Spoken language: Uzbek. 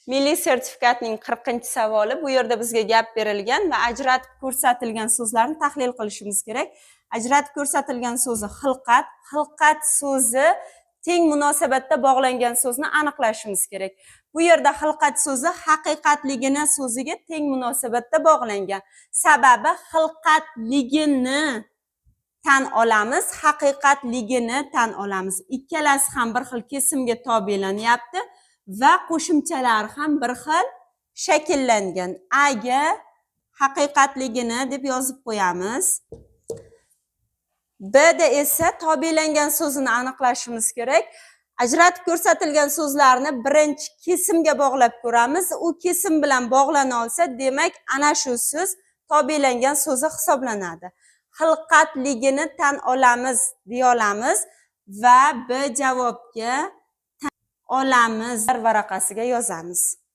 Milliy sertifikatning 40-savoli. Bu yerda bizga gap berilgan va ajratib ko'rsatilgan so'zlarni tahlil qilishimiz kerak. Ajratib ko'rsatilgan so'zi xilqat. Xilqat so'zi teng munosabatda bog'langan so'zni aniqlashimiz kerak. Bu yerda xilqat so'zi haqiqatligini so'ziga teng munosabatda bog'langan. Sababi xilqatligini tan olamiz, haqiqatligini tan olamiz. Ikkalasi ham bir xil kesimga tobelanyapti va qo'shimchalar ham bir xil shakllangan. Aga haqiqatligini deb yozib qo'yamiz. B da esa tobelangan so'zini aniqlashimiz kerak. Ajratib ko'rsatilgan so'zlarni birinchi kesimga bog'lab ko'ramiz. U kesim bilan bog'lana olsa, demak, ana shu so'z tobelangan so'zi hisoblanadi. Xilqatligini tan olamiz deya olamiz va B javobga tan olamiz varaqasiga yozamiz.